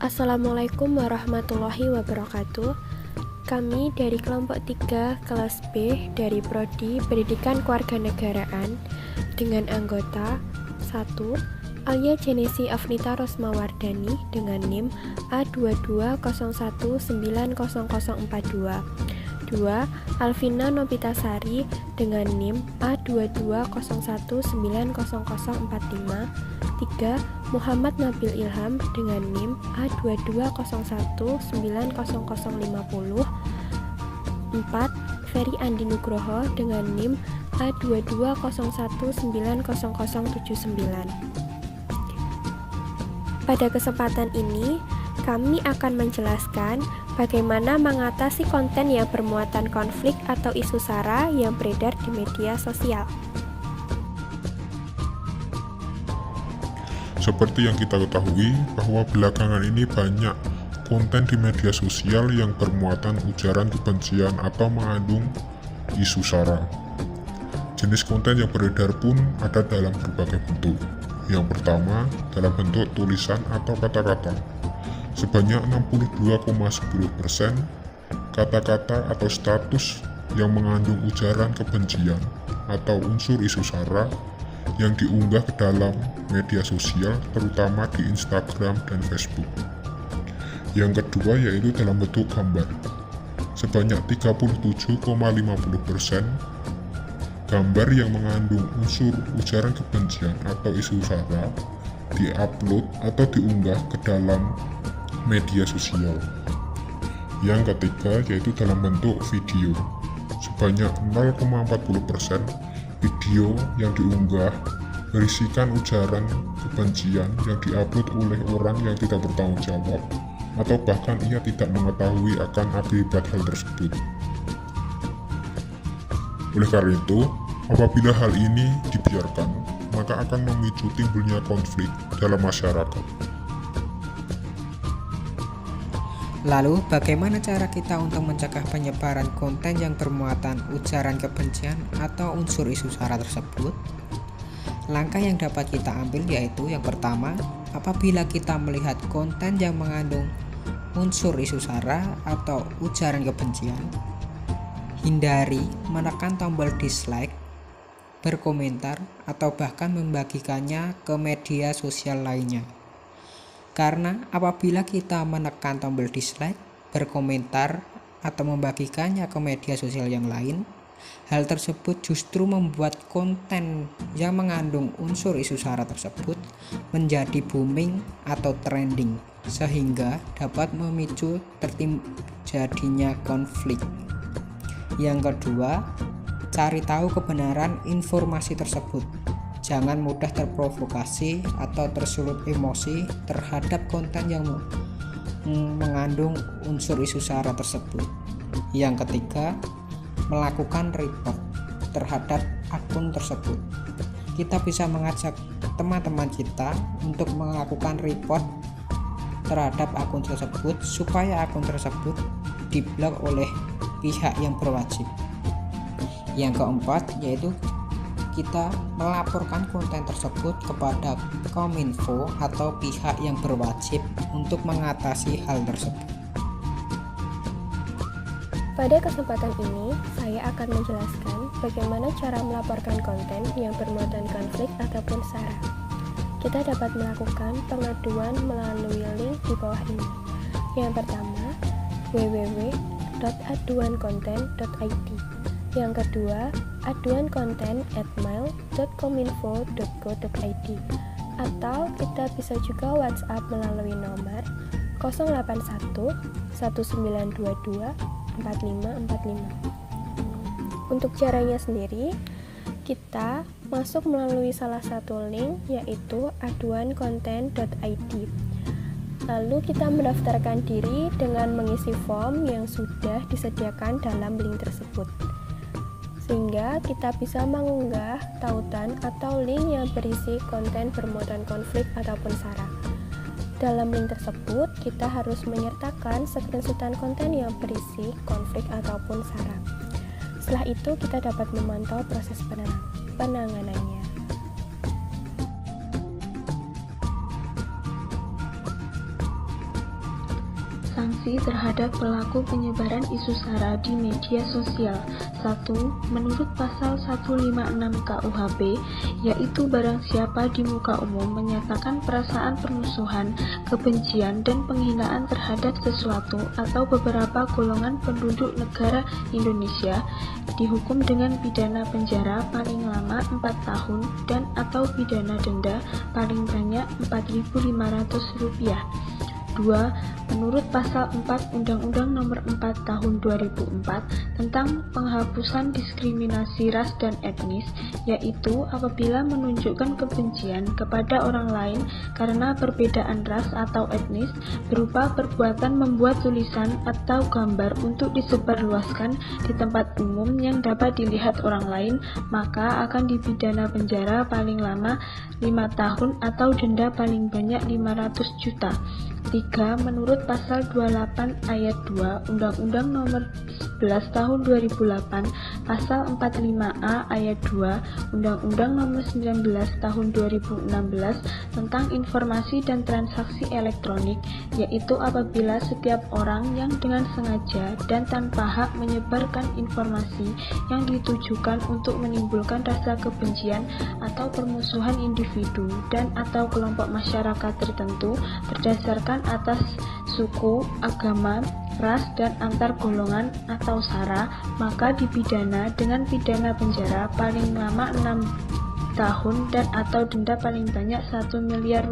Assalamualaikum warahmatullahi wabarakatuh. Kami dari kelompok 3 kelas B dari Prodi Pendidikan Kewarganegaraan dengan anggota 1. Alia Jenesi Afnita Rosmawardani dengan NIM A2201900042. 2. Alvina Nobitasari dengan NIM A2201900045. 3. Muhammad Nabil Ilham dengan NIM A2201900050. 4. Ferry Andi Nugroho dengan NIM A2201900079. Pada kesempatan ini, kami akan menjelaskan bagaimana mengatasi konten yang bermuatan konflik atau isu sara yang beredar di media sosial. Seperti yang kita ketahui bahwa belakangan ini banyak konten di media sosial yang bermuatan ujaran kebencian atau mengandung isu sara. Jenis konten yang beredar pun ada dalam berbagai bentuk. Yang pertama, dalam bentuk tulisan atau kata-kata. Sebanyak 62,10% kata-kata atau status yang mengandung ujaran kebencian atau unsur isu sara yang diunggah ke dalam media sosial, terutama di Instagram dan Facebook. Yang kedua yaitu dalam bentuk gambar. Sebanyak 37,50% gambar yang mengandung unsur ujaran kebencian atau isu sara diupload atau diunggah ke dalam media sosial. Yang ketiga yaitu dalam bentuk video. Sebanyak 0,40% video yang diunggah berisikan ujaran kebencian yang diupload oleh orang yang tidak bertanggung jawab atau bahkan ia tidak mengetahui akan akibat hal tersebut. Oleh karena itu, apabila hal ini dibiarkan, maka akan memicu timbulnya konflik dalam masyarakat. Lalu, bagaimana cara kita untuk mencegah penyebaran konten yang bermuatan ujaran kebencian atau unsur isu sara tersebut? Langkah yang dapat kita ambil yaitu yang pertama, apabila kita melihat konten yang mengandung unsur isu sara atau ujaran kebencian, hindari menekan tombol dislike, berkomentar, atau bahkan membagikannya ke media sosial lainnya. Karena apabila kita menekan tombol dislike, berkomentar, atau membagikannya ke media sosial yang lain, hal tersebut justru membuat konten yang mengandung unsur isu sara tersebut menjadi booming atau trending, sehingga dapat memicu terjadinya konflik. Yang kedua, cari tahu kebenaran informasi tersebut. Jangan mudah terprovokasi atau tersulut emosi terhadap konten yang mengandung unsur isu sara tersebut. Yang ketiga, melakukan report terhadap akun tersebut. Kita bisa mengajak teman-teman kita untuk melakukan report terhadap akun tersebut supaya akun tersebut diblok oleh pihak yang berwajib. Yang keempat yaitu kita melaporkan konten tersebut kepada Kominfo atau pihak yang berwajib untuk mengatasi hal tersebut. Pada kesempatan ini, saya akan menjelaskan bagaimana cara melaporkan konten yang bermuatan konflik ataupun sara. Kita dapat melakukan pengaduan melalui link di bawah ini. Yang pertama, www.aduankonten.id. Yang kedua, aduankonten@mail.kominfo.go.id. Atau kita bisa juga WhatsApp melalui nomor 081 1922 4545. Untuk caranya sendiri, kita masuk melalui salah satu link yaitu aduankonten.id. Lalu kita mendaftarkan diri dengan mengisi form yang sudah disediakan dalam link tersebut, sehingga kita bisa mengunggah tautan atau link yang berisi konten bermuatan konflik ataupun sara. Dalam link tersebut, kita harus menyertakan screenshotan konten yang berisi konflik ataupun sara. Setelah itu, kita dapat memantau proses penanganannya. sanksi terhadap pelaku penyebaran isu sara di media sosial. 1. Menurut pasal 156 KUHP, yaitu barang siapa di muka umum menyatakan perasaan permusuhan, kebencian, dan penghinaan terhadap sesuatu atau beberapa golongan penduduk negara Indonesia, dihukum dengan pidana penjara paling lama 4 tahun dan atau pidana denda paling banyak Rp4.500. 2. Menurut pasal 4 Undang-Undang Nomor 4 Tahun 2004 tentang penghapusan diskriminasi ras dan etnis, yaitu apabila menunjukkan kebencian kepada orang lain karena perbedaan ras atau etnis berupa perbuatan membuat tulisan atau gambar untuk disebarluaskan di tempat umum yang dapat dilihat orang lain, maka akan dipidana penjara paling lama 5 tahun atau denda paling banyak 500 juta. 3. Menurut pasal 28 ayat 2 Undang-Undang Nomor 11 Tahun 2008, pasal 45A ayat 2 Undang-Undang Nomor 19 Tahun 2016 tentang informasi dan transaksi elektronik, yaitu apabila setiap orang yang dengan sengaja dan tanpa hak menyebarkan informasi yang ditujukan untuk menimbulkan rasa kebencian atau permusuhan individu dan atau kelompok masyarakat tertentu berdasarkan atas suku, agama, ras, dan antar golongan atau sara, maka dipidana dengan pidana penjara paling lama 6 tahun dan atau denda paling banyak Rp1 miliar.